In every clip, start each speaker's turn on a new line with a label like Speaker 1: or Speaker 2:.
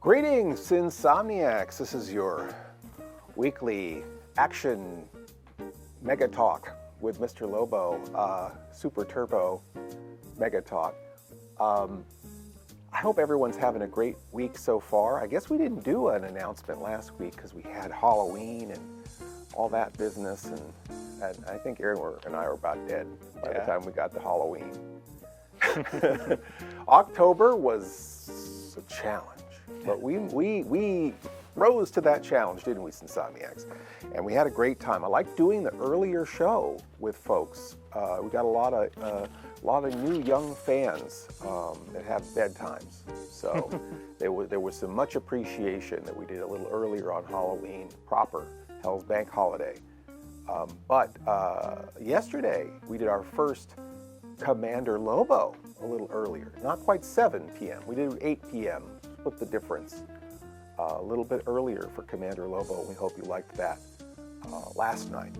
Speaker 1: Greetings, Insomniacs. This is your weekly action mega talk with Mr. Lobo, Super Turbo mega talk. I hope everyone's having a great week so far. I guess we didn't do an announcement last week because we had Halloween and all that business, and I think Aaron and I were about dead by the time we got to Halloween. October was a challenge, but we rose to that challenge, didn't we, Insomniacs? And we had a great time. I like doing the earlier show with folks. We got a lot of new young fans that have bedtimes, so there was some much appreciation that we did a little earlier on Halloween proper, Hell's Bank holiday. But yesterday we did our first Commander Lobo a little earlier, not quite 7 p.m. We did 8 p.m. Split the difference. A little bit earlier for Commander Lobo. We hope you liked that last night.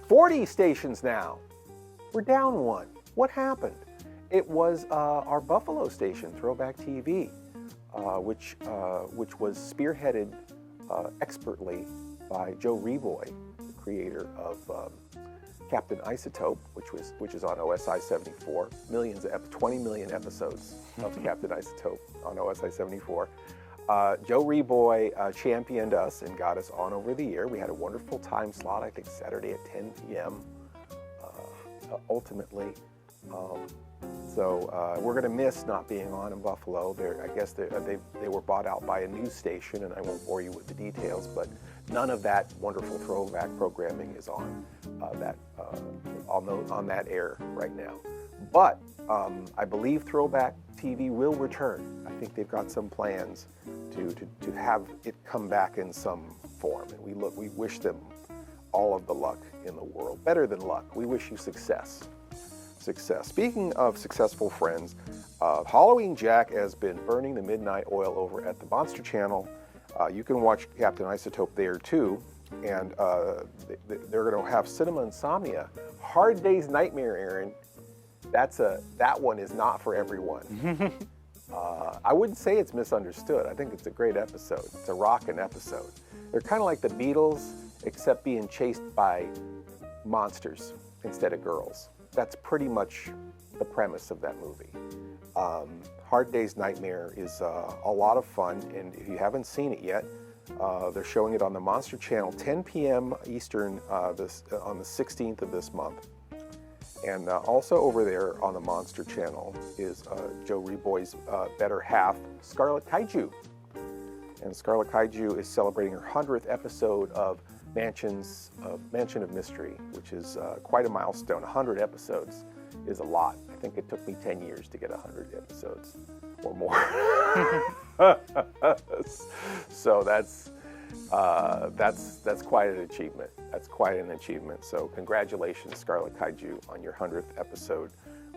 Speaker 1: 40 stations now. We're down one. What happened? It was our Buffalo station, Throwback TV, which was spearheaded expertly by Joe Reboy, the creator of Captain Isotope, which is on OSI 74. 20 million episodes of Captain Isotope on OSI 74. Joe Reboy championed us and got us on over the air. We had a wonderful time slot, I think Saturday at 10 p.m. Ultimately. So we're going to miss not being on in Buffalo. I guess they were bought out by a news station, and I won't bore you with the details, but none of that wonderful throwback programming is on that air right now. But I believe Throwback TV will return. I think they've got some plans to have it come back in some form, and we wish them all of the luck in the world. Better than luck, we wish you success. Speaking of successful friends, Halloween Jack has been burning the midnight oil over at the Monster Channel. You can watch Captain Isotope there too, and they're going to have Cinema Insomnia. Hard Day's Nightmare, Aaron. That one is not for everyone. I wouldn't say it's misunderstood. I think it's a great episode. It's a rockin' episode. They're kind of like the Beatles, except being chased by monsters instead of girls. That's pretty much the premise of that movie. Hard Day's Nightmare is a lot of fun, and if you haven't seen it yet, they're showing it on the Monster Channel, 10 p.m. Eastern on the 16th of this month. And also over there on the Monster Channel is Joe Reboy's better half, Scarlet Kaiju. And Scarlet Kaiju is celebrating her 100th episode of Mansion of Mystery, which is quite a milestone. 100 episodes is a lot. I think it took me 10 years to get 100 episodes or more. So that's quite an achievement. That's quite an achievement. So congratulations, Scarlet Kaiju, on your 100th episode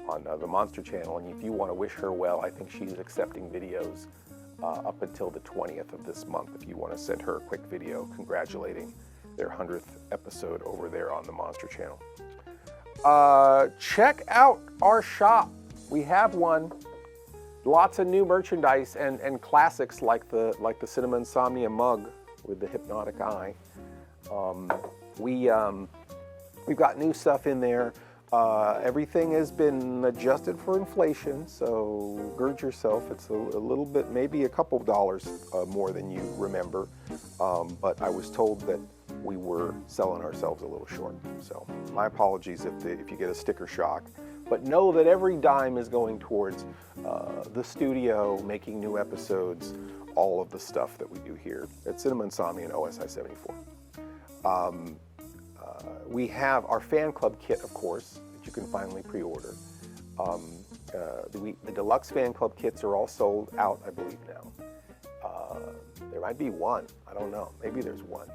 Speaker 1: on the Monster Channel. And if you want to wish her well, I think she's accepting videos up until the 20th of this month. If you want to send her a quick video congratulating their 100th episode over there on the Monster Channel. Check out our shop. We have one. Lots of new merchandise and classics like the Cinema Insomnia mug with the hypnotic eye. We've got new stuff in there. Everything has been adjusted for inflation, so gird yourself. It's a little bit, maybe a couple dollars more than you remember. But I was told that we were selling ourselves a little short. So my apologies if you get a sticker shock. But know that every dime is going towards the studio, making new episodes, all of the stuff that we do here at Cinema Insomnia and OSI 74. We have our fan club kit, of course, that you can finally pre-order. The deluxe fan club kits are all sold out, I believe now. There might be one. I don't know. Maybe there's one.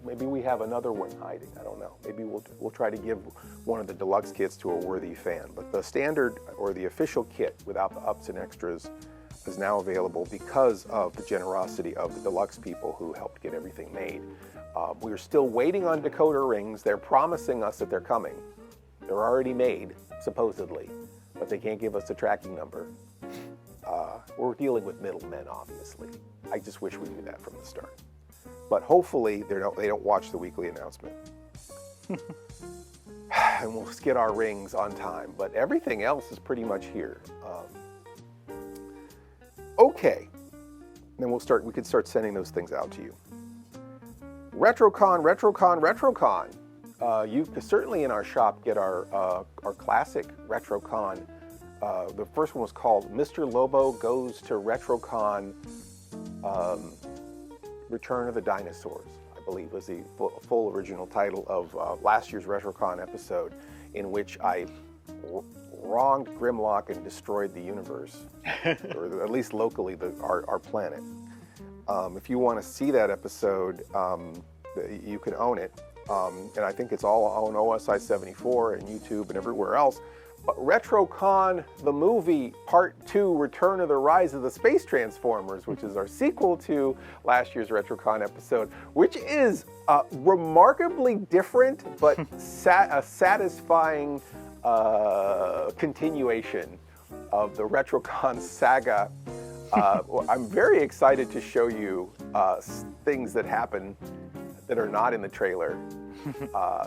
Speaker 1: Maybe we have another one hiding. I don't know. Maybe we'll try to give one of the deluxe kits to a worthy fan. But the standard or the official kit without the ups and extras is now available because of the generosity of the deluxe people who helped get everything made. We're still waiting on decoder rings. They're promising us that they're coming. They're already made, supposedly, but they can't give us a tracking number. we're dealing with middlemen, obviously. I just wish we knew that from the start. But hopefully they don't watch the weekly announcement. And we'll get our rings on time. But everything else is pretty much here. Okay. Then we could start sending those things out to you. Retrocon, Retrocon, Retrocon. You can certainly in our shop get our classic Retrocon. The first one was called Mr. Lobo Goes to Retrocon Return of the Dinosaurs, I believe was the full original title of last year's Retrocon episode, in which I wronged Grimlock and destroyed the universe, or at least locally our planet. If you want to see that episode, you can own it. And I think it's all on OSI 74 and YouTube and everywhere else. But Retrocon, the movie, Part 2, Return of the Rise of the Space Transformers, which is our sequel to last year's Retrocon episode, which is remarkably different, but a satisfying continuation of the Retrocon saga. I'm very excited to show you things that happen that are not in the trailer.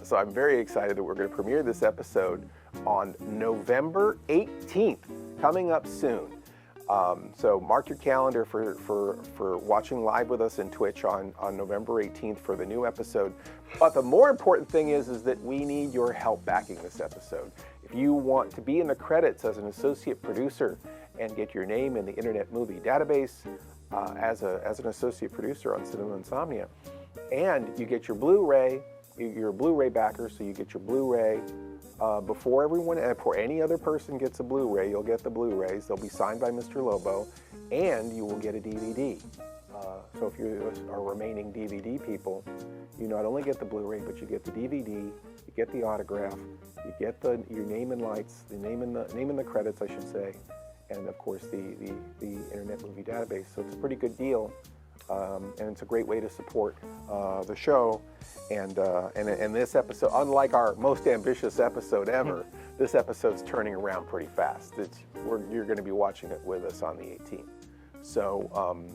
Speaker 1: So I'm very excited that we're going to premiere this episode on November 18th, coming up soon. So mark your calendar for watching live with us in Twitch on November 18th for the new episode. But the more important thing is that we need your help backing this episode. If you want to be in the credits as an associate producer and get your name in the Internet Movie Database as an associate producer on Cinema Insomnia, and you get your Blu-ray, you're a Blu-ray backer, so you get your Blu-ray before any other person gets a Blu-ray. You'll get the Blu-rays. They'll be signed by Mr. Lobo, and you will get a DVD. So if you are remaining DVD people, you not only get the Blu-ray, but you get the DVD, you get the autograph, you get your name and lights, the name in the credits, I should say, and of course the Internet Movie Database. So it's a pretty good deal. And it's a great way to support the show. And this episode, unlike our most ambitious episode ever, this episode's turning around pretty fast. You're going to be watching it with us on the 18th. So,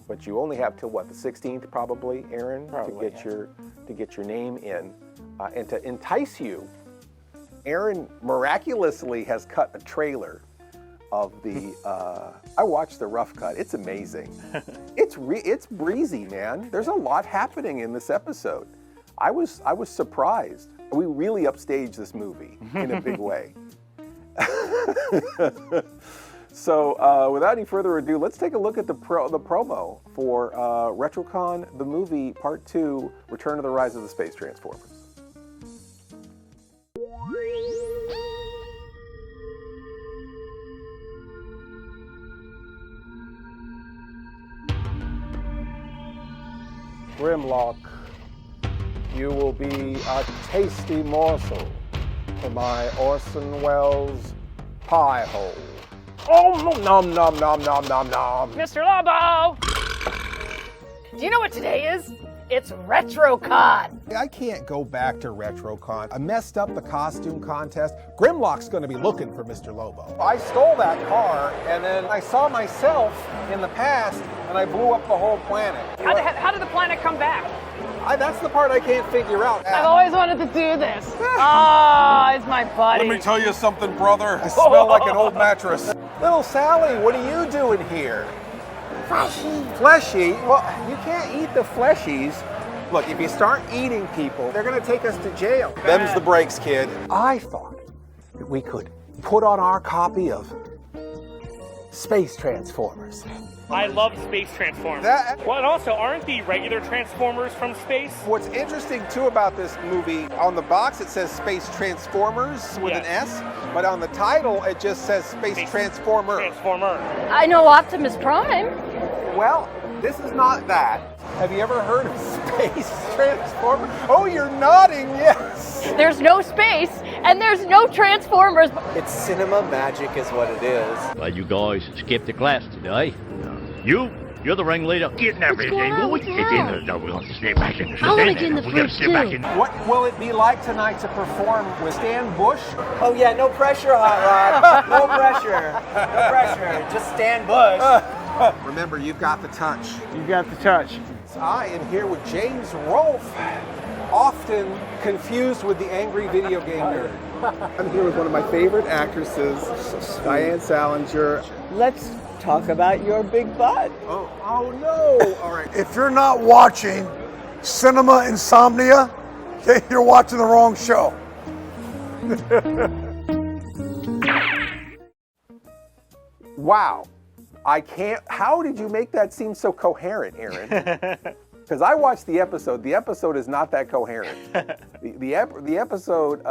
Speaker 1: but you only have till what, the 16th probably, Aaron, to get your name in, and to entice you. Aaron miraculously has cut a trailer of the I watched the rough cut. It's amazing. It's breezy, man. There's a lot happening in this episode. I was surprised. We really upstaged this movie in a big way. So without any further ado, let's take a look at the promo for Retrocon, the movie, Part 2, Return of the Rise of the Space Transformers. Grimlock, you will be a tasty morsel to my Orson Welles pie hole. Oh, nom nom nom nom nom nom.
Speaker 2: Mr. Lobo! Do you know what today is? It's Retrocon.
Speaker 1: I can't go back to Retrocon. I messed up the costume contest. Grimlock's going to be looking for Mr. Lobo. I stole that car, and then I saw myself in the past, and I blew up the whole planet.
Speaker 2: How did the planet come back?
Speaker 1: That's the part I can't figure out.
Speaker 2: I've always wanted to do this. Oh, it's my buddy.
Speaker 1: Let me tell you something, brother. I smell like an old mattress. Little Sally, what are you doing here? Fleshy. Fleshy? Well, you can't eat the fleshies. Look, if you start eating people, they're going to take us to jail. Them's the breaks, kid. I thought that we could put on our copy of Space Transformers.
Speaker 3: I love Space Transformers. Well, and also, aren't the regular Transformers from space?
Speaker 1: What's interesting, too, about this movie, on the box it says Space Transformers with an S, but on the title it just says Space Transformer.
Speaker 2: I know Optimus Prime.
Speaker 1: Well, this is not that. Have you ever heard of Space Transformer? Oh, you're nodding, yes.
Speaker 2: There's no space, and there's no Transformers.
Speaker 4: It's cinema magic is what it is.
Speaker 5: Well, you guys skipped the class today. You
Speaker 4: You're the ringleader. Get in there, boy. Get in there. No, we're going to stay back in.
Speaker 5: I want to get in the first two.
Speaker 1: What will it be like tonight to perform with Stan Bush?
Speaker 6: Oh yeah, no pressure, Hot Rod. No pressure. No pressure. Just Stan Bush.
Speaker 1: Remember, you've got the touch.
Speaker 7: You got the touch.
Speaker 1: So I am here with James Rolfe, often confused with the angry video game nerd. I'm here with one of my favorite actresses, Diane Salinger.
Speaker 6: Let's talk about your big butt.
Speaker 1: Oh no! All right.
Speaker 8: If you're not watching Cinema Insomnia, okay, you're watching the wrong show.
Speaker 1: Wow. I can't. How did you make that seem so coherent, Aaron? Because I watched the episode. The episode is not that coherent. The episode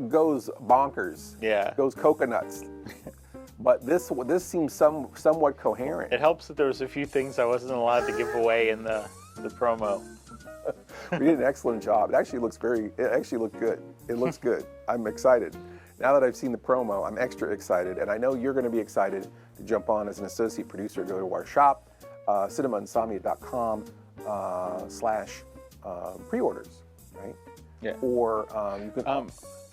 Speaker 1: goes bonkers.
Speaker 9: Yeah.
Speaker 1: Goes coconuts. But this seems somewhat coherent.
Speaker 9: It helps that there was a few things I wasn't allowed to give away in the promo.
Speaker 1: We did an excellent job. It actually looked good. It looks good. I'm excited. Now that I've seen the promo, I'm extra excited, and I know you're going to be excited to jump on as an associate producer. Go to our shop, cinemainsomnia.com/pre-orders, right?
Speaker 9: Yeah.
Speaker 1: Or you can.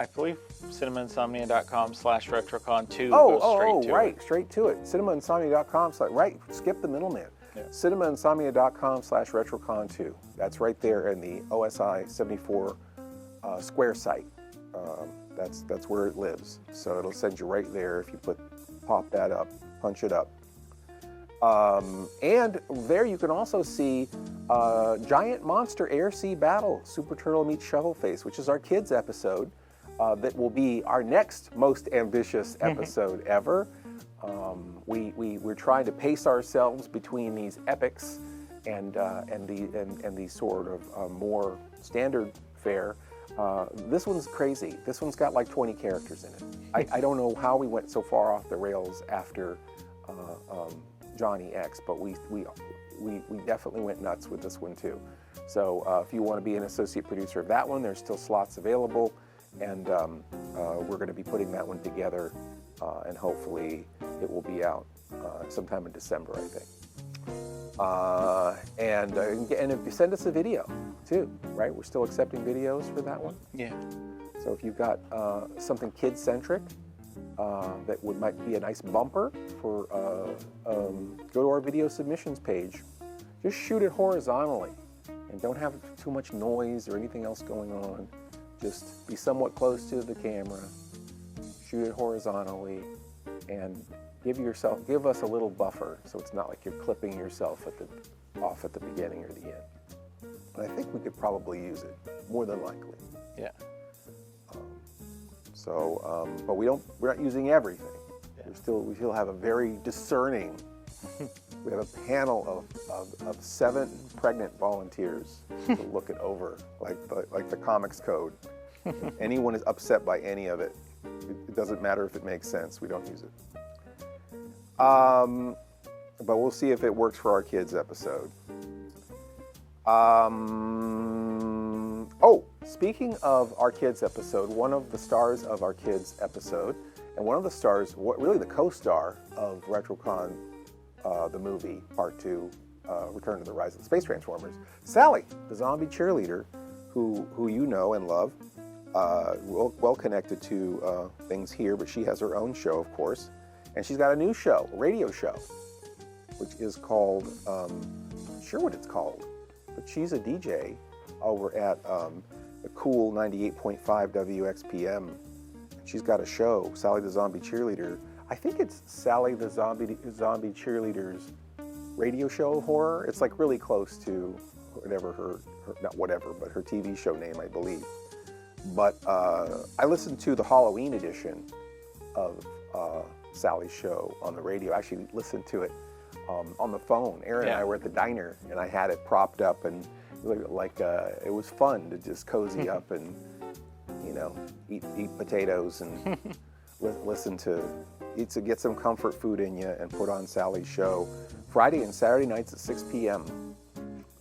Speaker 9: I believe cinemaInsomnia.com/Retrocon2
Speaker 1: Oh,
Speaker 9: goes
Speaker 1: right, straight to it. Cinemainsomnia.com. Right, skip the middleman.
Speaker 9: Yeah.
Speaker 1: Cinemainsomnia.com/Retrocon2. That's right there in the OSI 74 Square site. That's where it lives. So it'll send you right there if you pop that up, punch it up. And there you can also see Giant Monster Air Sea Battle, Superturtle meets Shovelface, which is our kids episode. That will be our next most ambitious episode ever. We're trying to pace ourselves between these epics and these sort of more standard fare. This one's crazy. This one's got like 20 characters in it. I don't know how we went so far off the rails after Johnny X, but we definitely went nuts with this one too. So if you want to be an associate producer of that one, there's still slots available, and we're going to be putting that one together, and hopefully it will be out sometime in December, I think. And if you send us a video too, right? We're still accepting videos for that one.
Speaker 9: Yeah.
Speaker 1: So if you've got something kid-centric that might be a nice bumper for, go to our video submissions page. Just shoot it horizontally, and don't have too much noise or anything else going on. Just be somewhat close to the camera. Shoot it horizontally, and give us a little buffer, so it's not like you're clipping yourself off at the beginning or the end. But I think we could probably use it, more than likely.
Speaker 9: Yeah.
Speaker 1: But we're not using everything.
Speaker 9: Yeah.
Speaker 1: We still have a very discerning. We have a panel of 7 pregnant volunteers to look it over, like the comics code. If anyone is upset by any of it, it doesn't matter if it makes sense. We don't use it. But we'll see if it works for our kids episode. Speaking of our kids episode, one of the stars of our kids episode, and one of the stars, really the co-star of Retrocon, the movie, Part 2, Return to the Rise of the Space Transformers, Sally, the zombie cheerleader, who you know and love, well connected to things here, but she has her own show, of course. And she's got a new show, a radio show, which is called, I'm not sure what it's called, but she's a DJ over at the cool 98.5 WXPM. She's got a show, Sally the Zombie Cheerleader. I think it's Sally the Zombie Cheerleader's radio show of horror. It's like really close to whatever her TV show name, I believe. But I listened to the Halloween edition of Sally's show on the radio. I actually listened to it on the phone. Aaron and I were at the diner, and I had it propped up, and it was fun to just cozy up and eat potatoes and get some comfort food in you and put on Sally's show Friday and Saturday nights at 6 p.m.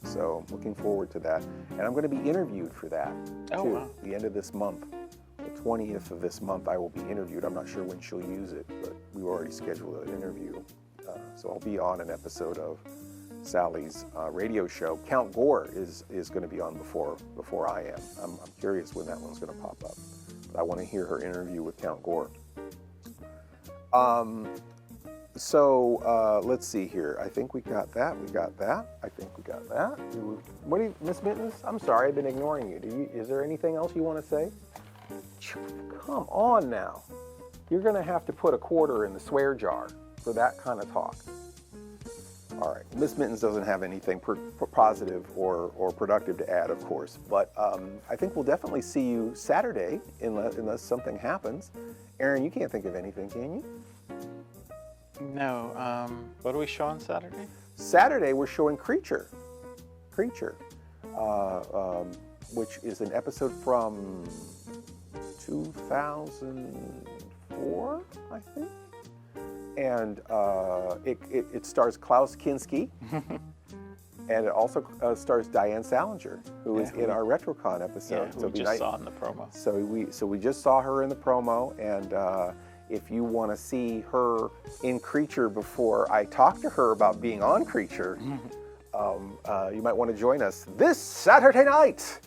Speaker 1: So I'm looking forward to that, and I'm going to be interviewed for that too.
Speaker 9: Wow.
Speaker 1: The end of this month. The 20th of this month I will be interviewed. I'm not sure when she'll use it, but we already scheduled an interview So I'll be on an episode of Sally's radio show. Count Gore is going to be on before I am. I'm curious when that one's going to pop up. But I want to hear her interview with Count Gore. So let's see here. I think we got that. I think we got that. What do you, Miss Mittens? I'm sorry, I've been ignoring you. Is there anything else you want to say? Come on now. You're going to have to put a quarter in the swear jar for that kind of talk. All right. Miss Mittens doesn't have anything positive or productive to add, of course. But I think we'll definitely see you Saturday unless something happens. Aaron, you can't think of anything, can you?
Speaker 9: No. What do we show on Saturday?
Speaker 1: Saturday, we're showing Creature, which is an episode from 2004, I think. And it stars Klaus Kinski, and it also stars Diane Salinger, who is in our Retrocon episode.
Speaker 9: Yeah, who we just saw in the promo.
Speaker 1: So we just saw her in the promo, and if you want to see her in Creature before I talk to her about being on Creature, you might want to join us this Saturday night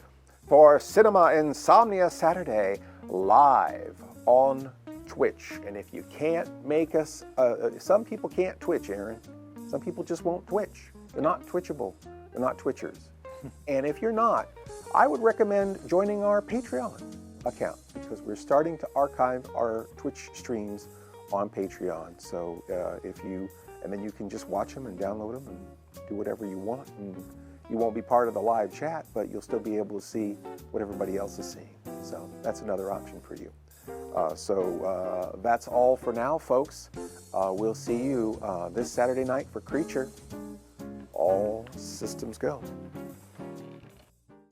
Speaker 1: for Cinema Insomnia Saturday live on Twitch. And if you can't make us, some people can't Twitch, Aaron. Some people just won't Twitch. They're not Twitchable. They're not Twitchers. And if you're not, I would recommend joining our Patreon account, because we're starting to archive our Twitch streams on Patreon. So and then you can just watch them and download them and do whatever you want. And you won't be part of the live chat, but you'll still be able to see what everybody else is seeing. So that's another option for you. So that's all for now, folks. We'll see you this Saturday night for Creature. All systems go.